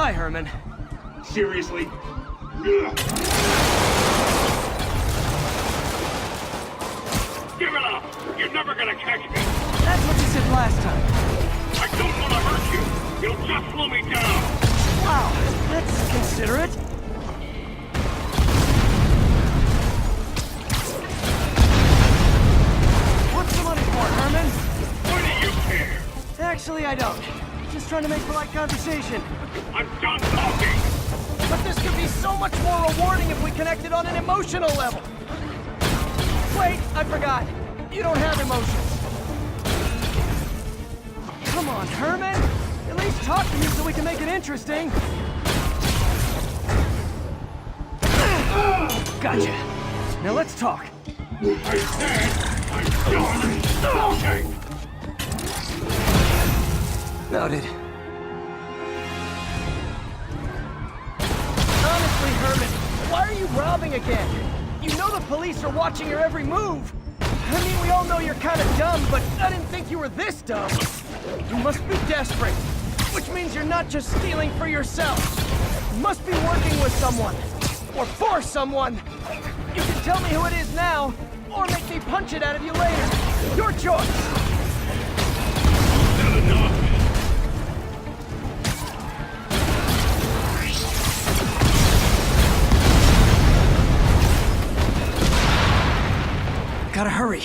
Hi, Herman. Seriously? Give it up! You're never gonna catch me! That's what you said last time. I don't want to hurt you! You'll just slow me down! Wow, that's considerate. What's the money for, Herman? Why do you care? Actually, I don't. Just trying to make polite conversation. I'm done talking! But this could be so much more rewarding if we connected on an emotional level. Wait, I forgot. You don't have emotions. Come on, Herman. At least talk to me so we can make it interesting. Gotcha. Now let's talk. I said I'm done talking! Noted. Honestly, Herman, why are you robbing again? You know the police are watching your every move. I mean, we all know you're kind of dumb, but I didn't think you were this dumb. You must be desperate, which means you're not just stealing for yourself. You must be working with someone, or for someone. You can tell me who it is now, or make me punch it out of you later. Your choice. Not enough! Gotta hurry.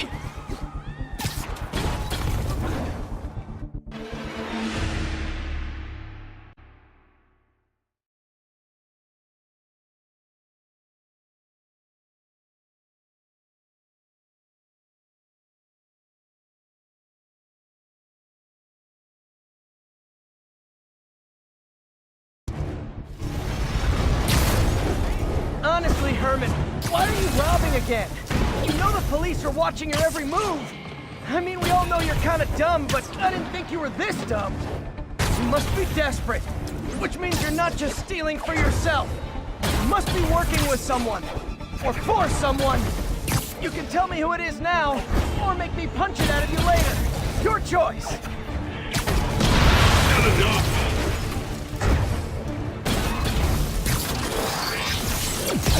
Honestly, Herman, why are you robbing again? You know the police are watching your every move. I mean, we all know you're kind of dumb, but I didn't think you were this dumb. You must be desperate, which means you're not just stealing for yourself. You must be working with someone, or for someone. You can tell me who it is now, or make me punch it out of you later. Your choice. Not enough!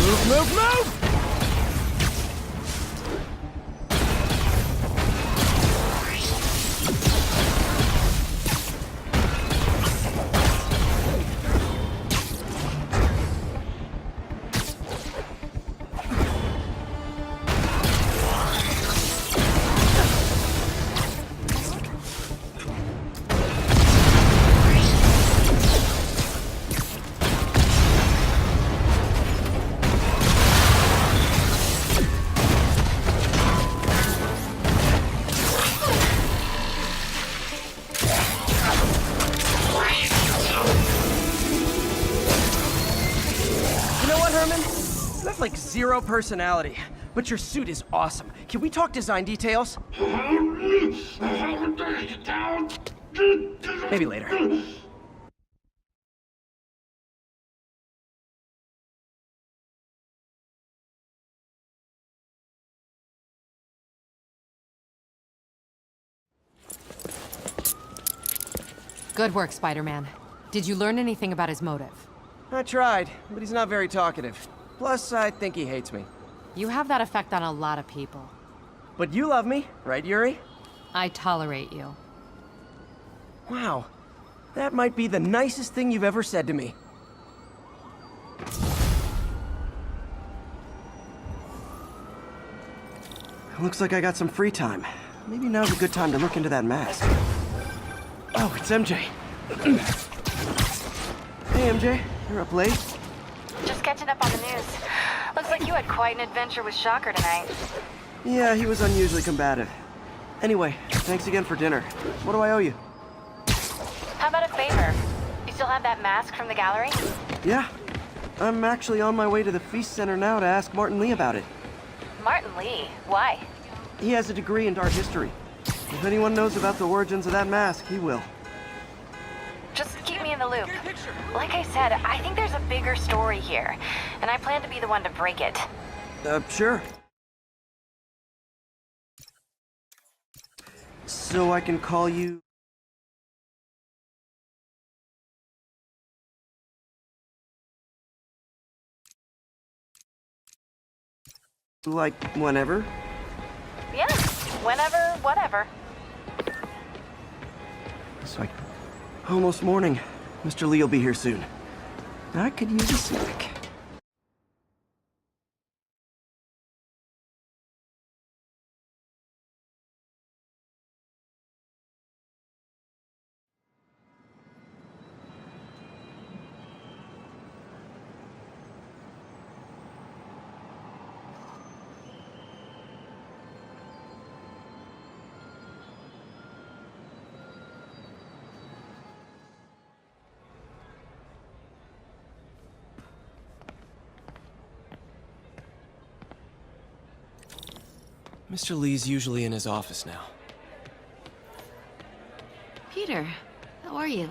Move, move, move! You have like zero personality, but your suit is awesome. Can we talk design details? Maybe later. Good work, Spider-Man. Did you learn anything about his motive? I tried, but he's not very talkative. Plus, I think he hates me. You have that effect on a lot of people. But you love me, right, Yuri? I tolerate you. Wow. That might be the nicest thing you've ever said to me. Looks like I got some free time. Maybe now's a good time to look into that mask. Oh, it's MJ. Hey, MJ. You're up late? Just catching up on the news. Looks like you had quite an adventure with Shocker tonight. Yeah, he was unusually combative. Anyway, thanks again for dinner. What do I owe you? How about a favor? You still have that mask from the gallery? Yeah. I'm actually on my way to the Feast Center now to ask Martin Lee about it. Martin Lee? Why? He has a degree in art history. If anyone knows about the origins of that mask, he will. Just keep me in the loop. Like I said, I think there's a bigger story here, and I plan to be the one to break it. Sure. So I can call you... Like, whenever? Yeah, whenever, whatever. It's like almost morning. Mr. Lee will be here soon. I could use a snack. Mr. Lee's usually in his office now. Peter, how are you?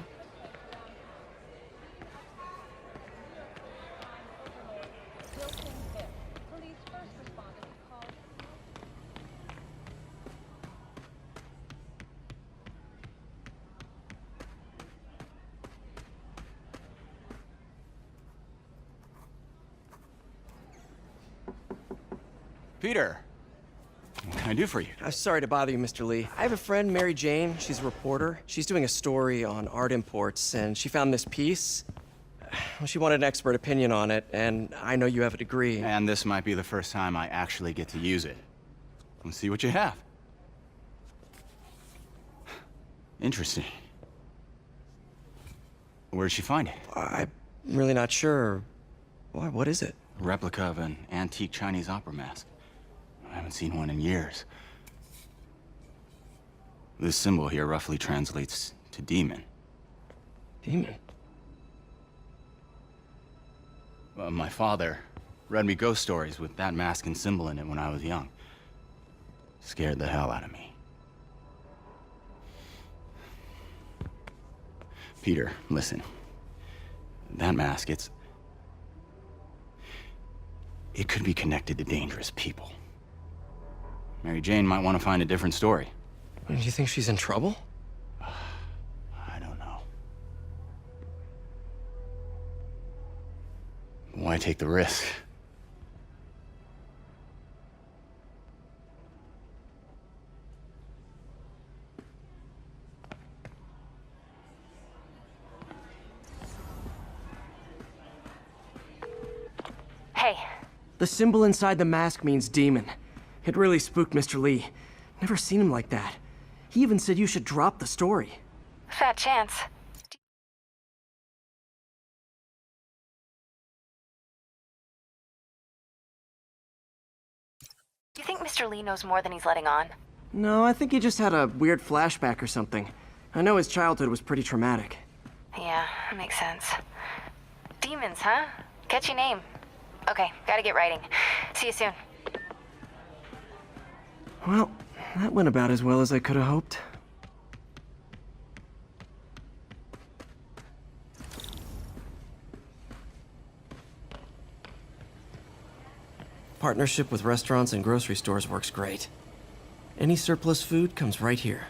Peter, what can I do for you? I'm sorry to bother you, Mr. Lee. I have a friend, Mary Jane. She's a reporter. She's doing a story on art imports, and she found this piece. Well, she wanted an expert opinion on it, and I know you have a degree. And this might be the first time I actually get to use it. Let's see what you have. Interesting. Where did she find it? I'm really not sure. Why, what is it? A replica of an antique Chinese opera mask. I haven't seen one in years. This symbol here roughly translates to demon. Demon? My father read me ghost stories with that mask and symbol in it when I was young. Scared the hell out of me. Peter, listen. That mask, it could be connected to dangerous people. Mary Jane might want to find a different story. Do you think she's in trouble? I don't know. Why take the risk? Hey, The symbol inside the mask means demon. It really spooked Mr. Lee. Never seen him like that. He even said you should drop the story. fat chance. Do you think Mr. Lee knows more than he's letting on? No, I think he just had a weird flashback or something. I know his childhood was pretty traumatic. Yeah, makes sense. Demons, huh? Catchy name. Okay, gotta get writing. See you soon. Well, that went about as well as I could have hoped. Partnership with restaurants and grocery stores works great. Any surplus food comes right here.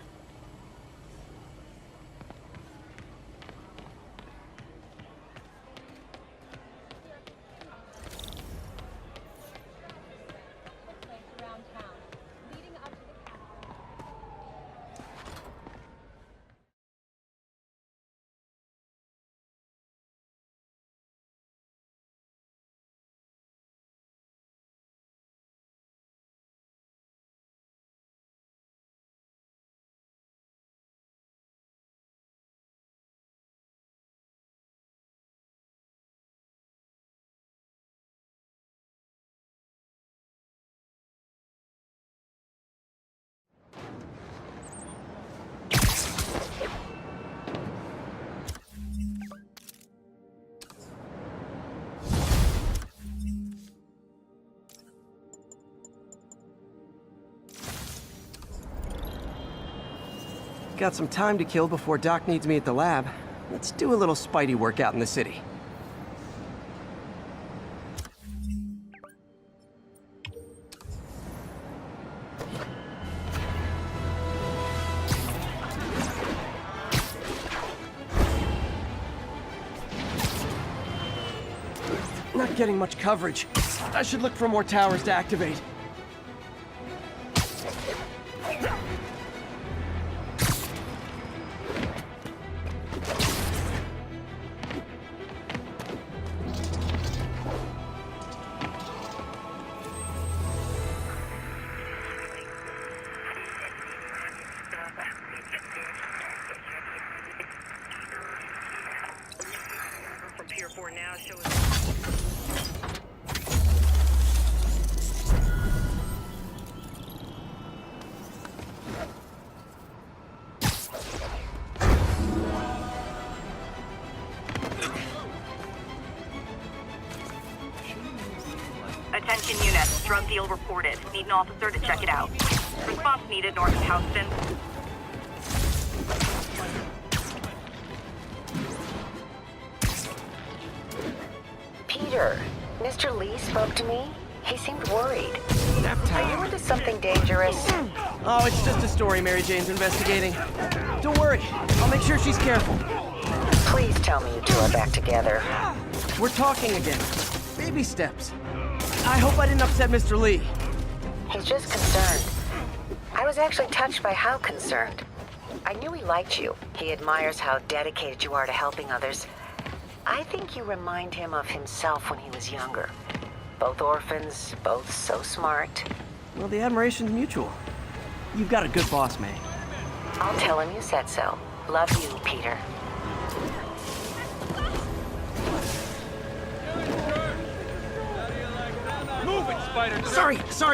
Got some time to kill before Doc needs me at the lab. Let's do a little Spidey work out in the city. Not getting much coverage. I should look for more towers to activate. from Pier 4 now shows... Attention units, drug deal reported. Need an officer to check it out. Response needed north of Houston. Peter, Mr. Lee spoke to me. He seemed worried. Nap Are time. you into something dangerous? Oh, it's just a story Mary Jane's investigating. Don't worry, I'll make sure she's careful. Please tell me you two are back together. We're talking again. Baby steps. I hope I didn't upset Mr. Lee. He's just concerned. I was actually touched by how concerned. I knew he liked you. He admires how dedicated you are to helping others. I think you remind him of himself when he was younger. Both orphans, both so smart. Well, the admiration's mutual. You've got a good boss, May. I'll tell him you said so. Love you, Peter. Move it, Spider!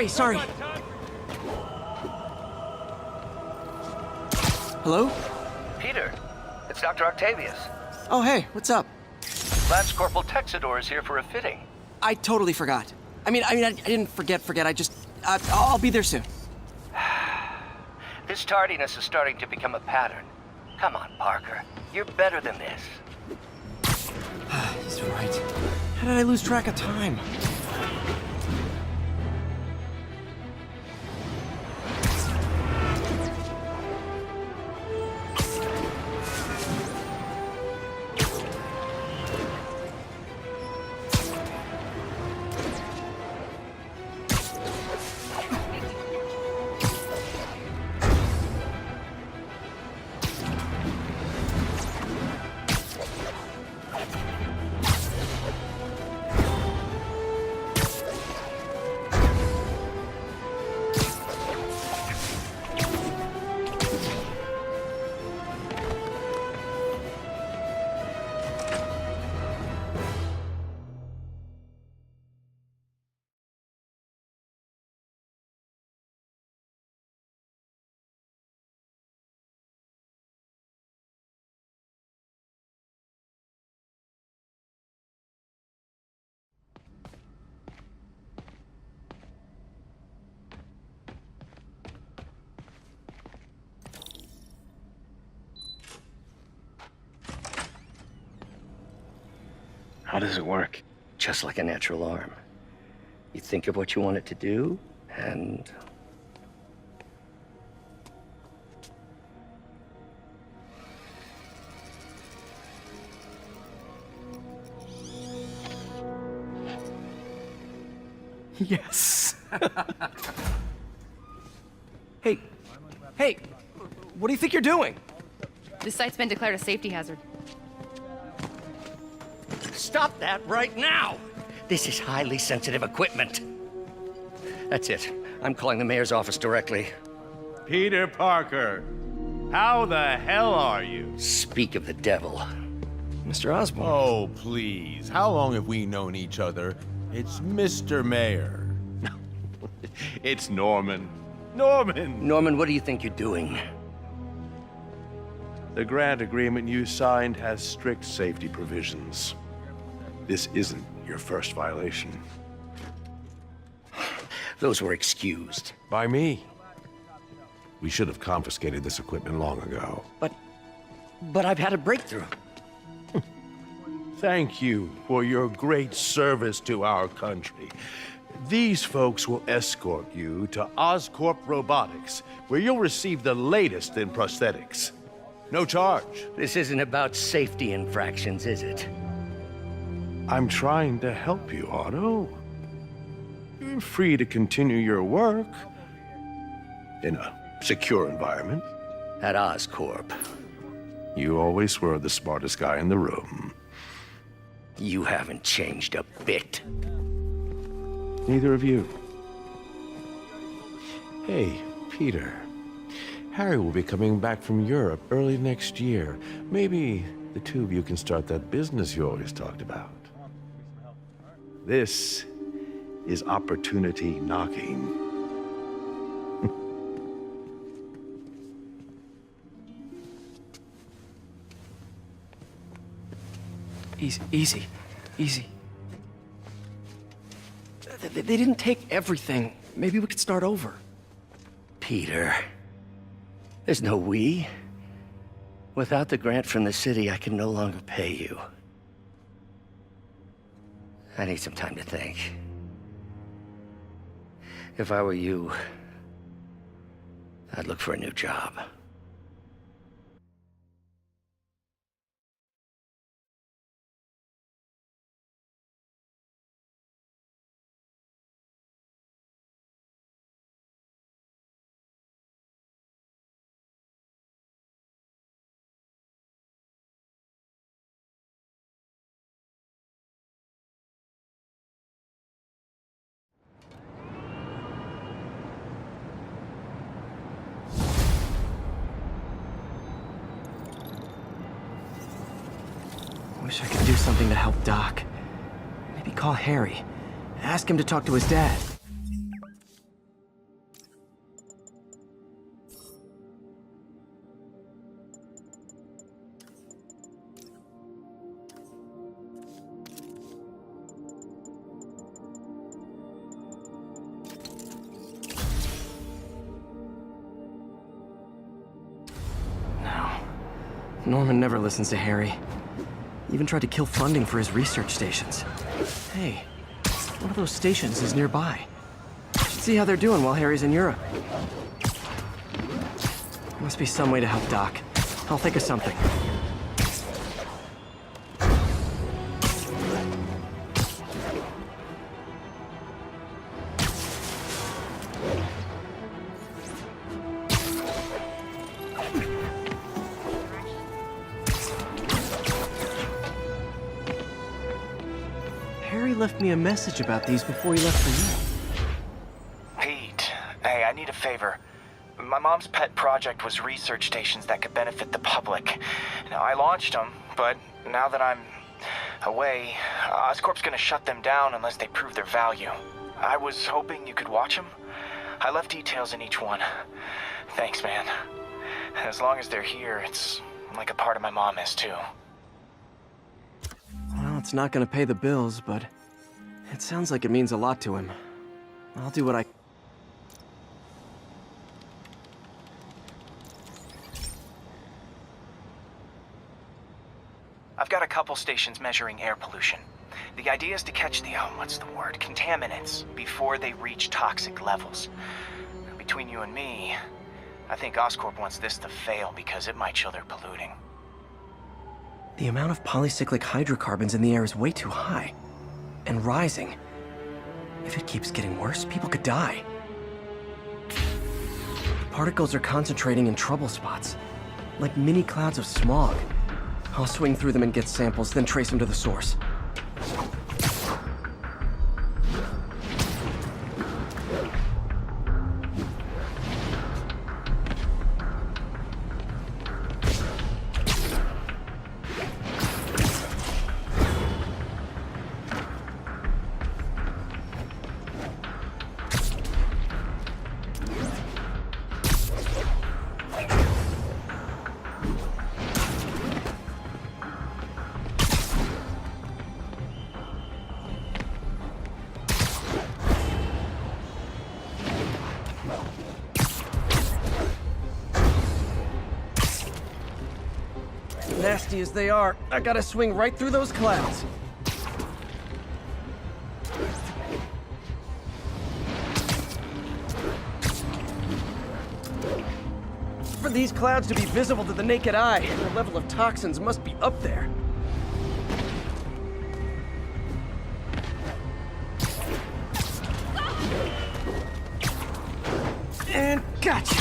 Sorry. Hello? Peter, it's Dr. Octavius. Oh, hey, what's up? Lance Corporal Texador is here for a fitting. I totally forgot. I didn't forget. I'll be there soon. This tardiness is starting to become a pattern. Come on, Parker. You're better than this. He's right. How did I lose track of time? How does it work? Just like a natural arm. You think of what you want it to do, and... Yes. Hey, what do you think you're doing? This site's been declared a safety hazard. Stop that right now! This is highly sensitive equipment. That's it. I'm calling the mayor's office directly. Peter Parker, how the hell are you? Speak of the devil. Mr. Osborn. Oh, please. How long have we known each other? It's Mr. Mayor. It's Norman. Norman! Norman, what do you think you're doing? The grant agreement you signed has strict safety provisions. This isn't your first violation. Those were excused. By me. We should have confiscated this equipment long ago. But I've had a breakthrough. Thank you for your great service to our country. These folks will escort you to Oscorp Robotics, where you'll receive the latest in prosthetics. No charge. This isn't about safety infractions, is it? I'm trying to help you, Otto. You're free to continue your work in a secure environment. At Oscorp. You always were the smartest guy in the room. You haven't changed a bit. Neither of you. Hey, Peter. Harry will be coming back from Europe early next year. Maybe the two of you can start that business you always talked about. This is opportunity knocking. Easy. They didn't take everything. Maybe we could start over. Peter, there's no we. Without the grant from the city, I can no longer pay you. I need some time to think. If I were you, I'd look for a new job. Wish I could do something to help Doc. Maybe call Harry. Ask him to talk to his dad. No. Norman never listens to Harry. Even tried to kill funding for his research stations. Hey, one of those stations is nearby. Should see how they're doing while Harry's in Europe. Must be some way to help Doc. I'll think of something. Harry left me a message about these before he left for you. Pete, hey, I need a favor. My mom's pet project was research stations that could benefit the public. Now, I launched them, but now that I'm away, Oscorp's gonna shut them down unless they prove their value. I was hoping you could watch them. I left details in each one. Thanks, man. As long as they're here, it's like a part of my mom is, too. Well, it's not gonna pay the bills, but it sounds like it means a lot to him. I'll do what I... I've got a couple stations measuring air pollution. The idea is to catch the, what's the word, contaminants before they reach toxic levels. Between you and me, I think Oscorp wants this to fail because it might show they're polluting. The amount of polycyclic hydrocarbons in the air is way too high. And rising. If it keeps getting worse, people could die. The particles are concentrating in trouble spots, like mini clouds of smog. I'll swing through them and get samples, then trace them to the source. Nasty as they are, I gotta swing right through those clouds. For these clouds to be visible to the naked eye, the level of toxins must be up there. And gotcha!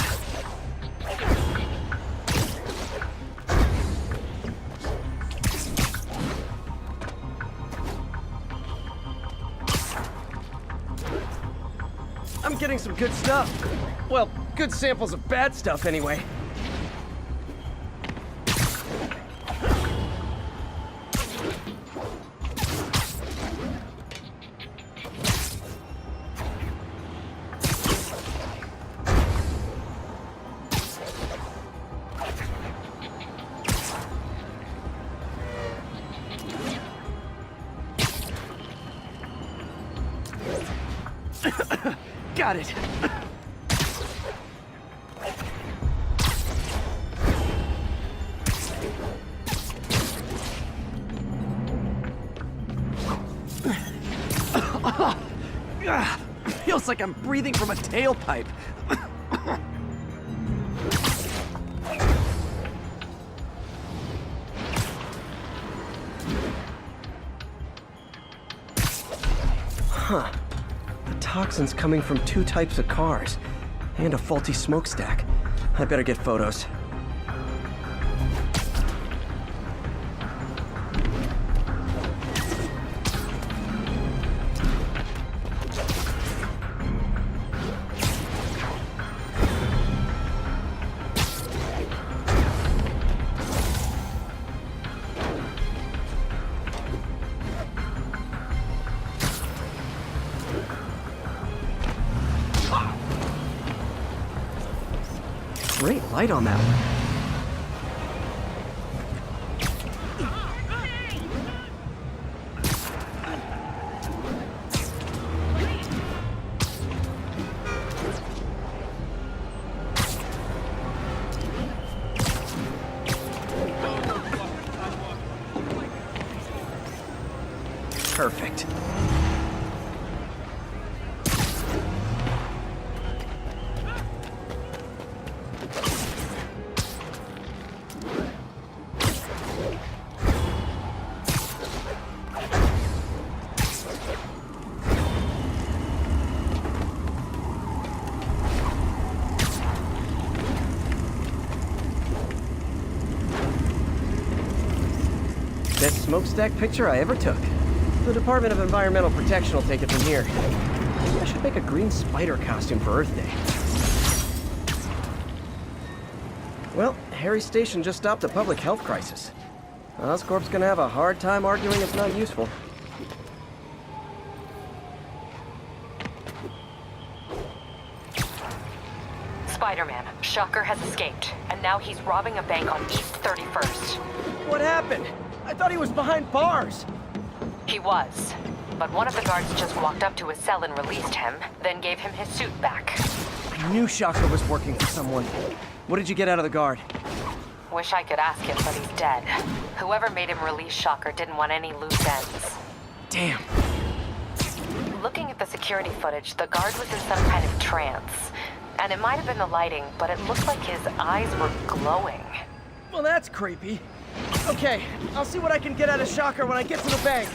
I'm getting some good stuff. Well, good samples of bad stuff, anyway. Got it. Feels like I'm breathing from a tailpipe. Huh. The toxin's coming from 2 types of cars, and a faulty smokestack. I better get photos. Great light on that one. Perfect. Best smokestack picture I ever took. The Department of Environmental Protection will take it from here. Maybe I should make a green spider costume for Earth Day. Well, Harry Station just stopped a public health crisis. Oscorp's gonna have a hard time arguing it's not useful. Spider-Man, Shocker has escaped, and now he's robbing a bank on East 31st. What happened? I thought he was behind bars. He was, but one of the guards just walked up to his cell and released him, then gave him his suit back. I knew Shocker was working for someone. What did you get out of the guard? Wish I could ask him, but he's dead. Whoever made him release Shocker didn't want any loose ends. Damn. Looking at the security footage, the guard was in some kind of trance. And it might have been the lighting, but it looked like his eyes were glowing. Well, that's creepy. Okay, I'll see what I can get out of Shocker when I get to the bank.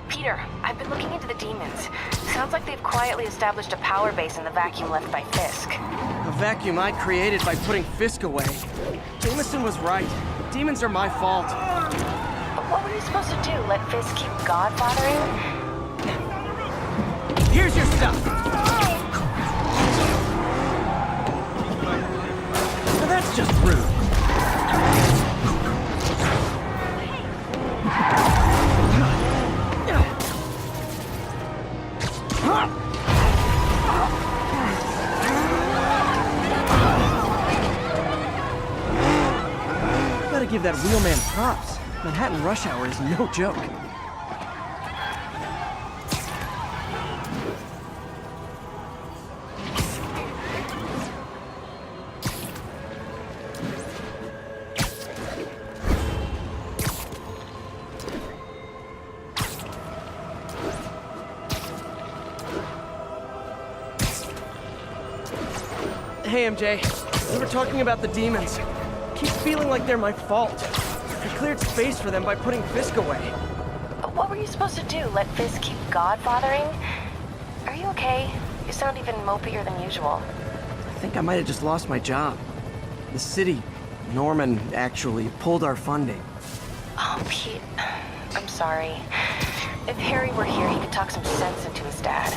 Peter, I've been looking into the demons. Sounds like they've quietly established a power base in the vacuum left by Fisk. A vacuum I created by putting Fisk away. Jameson was right. The demons are my fault. But what were you supposed to do? Let Fisk keep godfathering? Here's your stuff. Now that's just rude. Gotta give that wheelman props. Manhattan rush hour is no joke. Hey, MJ. We were talking about the demons. Keep feeling like they're my fault. I cleared space for them by putting Fisk away. What were you supposed to do? Let Fisk keep godfathering? Are you okay? You sound even mopier than usual. I think I might have just lost my job. The city, Norman, actually, pulled our funding. Oh, Pete. I'm sorry. If Harry were here, he could talk some sense into his dad.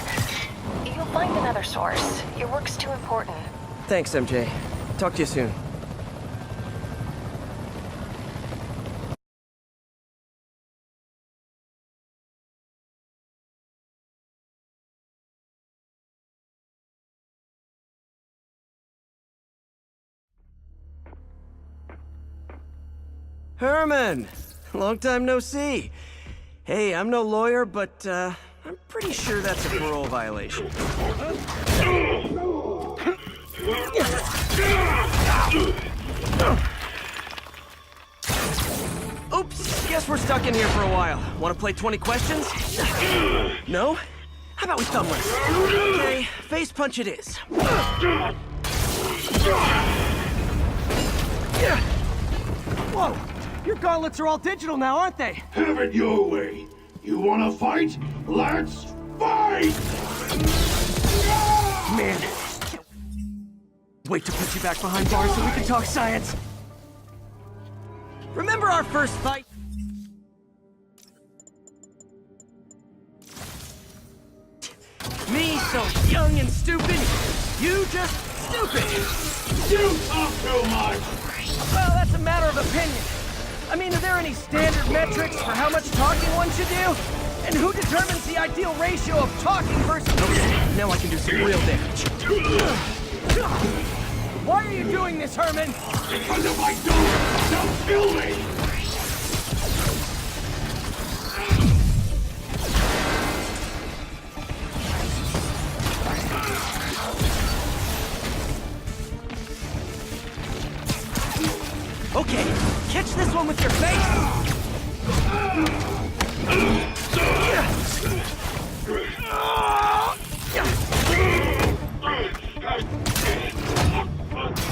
You'll find another source. Your work's too important. Thanks, MJ. Talk to you soon. Herman! Long time no see. Hey, I'm no lawyer, but I'm pretty sure that's a parole violation. Oops, guess we're stuck in here for a while. Want to play 20 questions? No? How about we thumb race? Okay, face punch it is. Whoa! Your gauntlets are all digital now, aren't they? Have it your way. You wanna fight? Let's fight! Man. Wait to put you back behind bars so we can talk science. Remember our first fight? Me so young and stupid. You just stupid. You talk too much! Well, that's a matter of opinion. I mean, are there any standard metrics for how much talking one should do? And who determines the ideal ratio of talking versus... Okay, now I can do some real damage. Why are you doing this, Herman? Because if I don't, they'll kill me! Okay, catch this one with your face!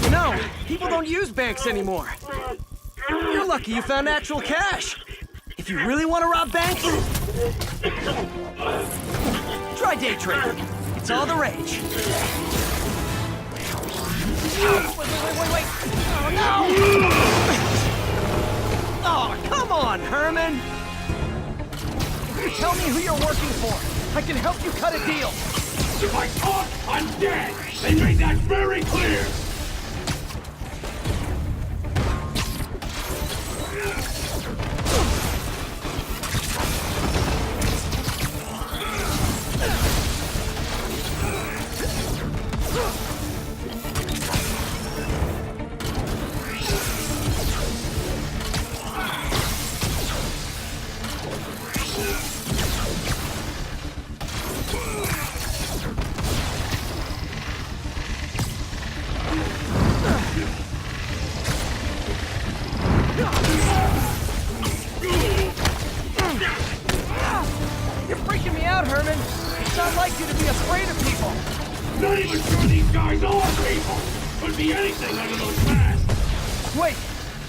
No, people don't use banks anymore. You're lucky you found actual cash. If you really want to rob banks, try day trading. It's all the rage. Wait. Oh, no! Oh, come on, Herman! If you tell me who you're working for, I can help you cut a deal. If I talk, I'm dead! They made that very clear! You're freaking me out, Herman. It's not like you to be afraid of people. Not even sure these guys are people! Could be anything under those masks! Wait,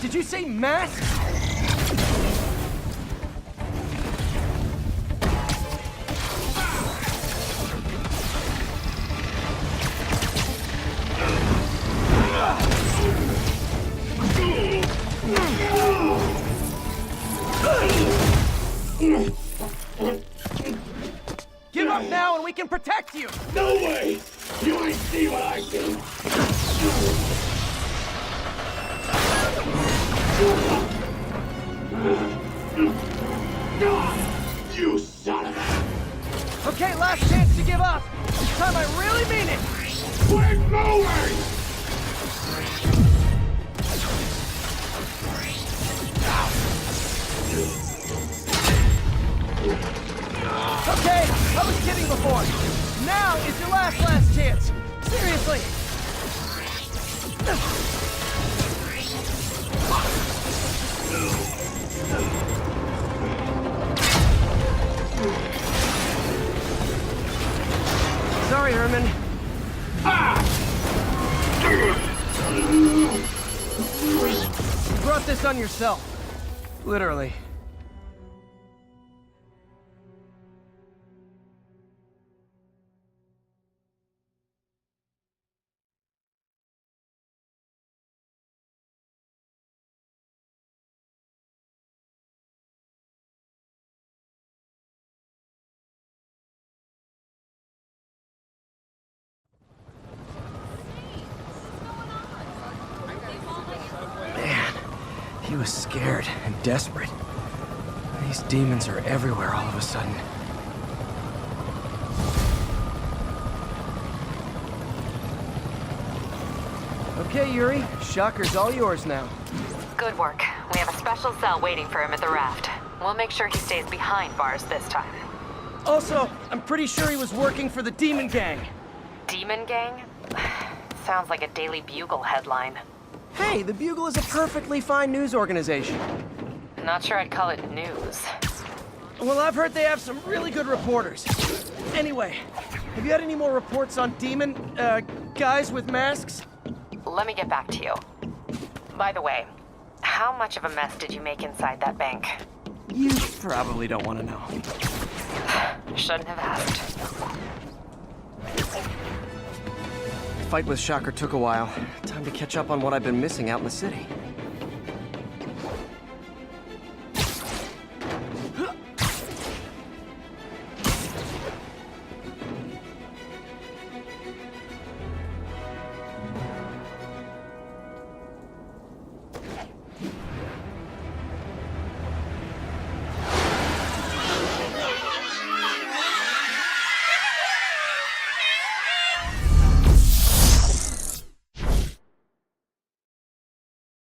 did you say masks? Give up now and we can protect you! No way! You ain't see what I do! You son of a... Okay, last chance to give up. This time I really mean it! Quit moving! Okay, I was kidding before. Now is your last chance. Seriously. Sorry, Herman. You brought this on yourself. Literally. He was scared and desperate. These demons are everywhere all of a sudden. Okay, Yuri. Shocker's all yours now. Good work. We have a special cell waiting for him at the raft. We'll make sure he stays behind bars this time. Also, I'm pretty sure he was working for the Demon Gang. Demon Gang? Sounds like a Daily Bugle headline. Hey, the Bugle is a perfectly fine news organization. Not sure I'd call it news. Well, I've heard they have some really good reporters. Anyway, have you had any more reports on demon, guys with masks? Let me get back to you. By the way, how much of a mess did you make inside that bank? You probably don't want to know. Shouldn't have asked. The fight with Shocker took a while. Time to catch up on what I've been missing out in the city.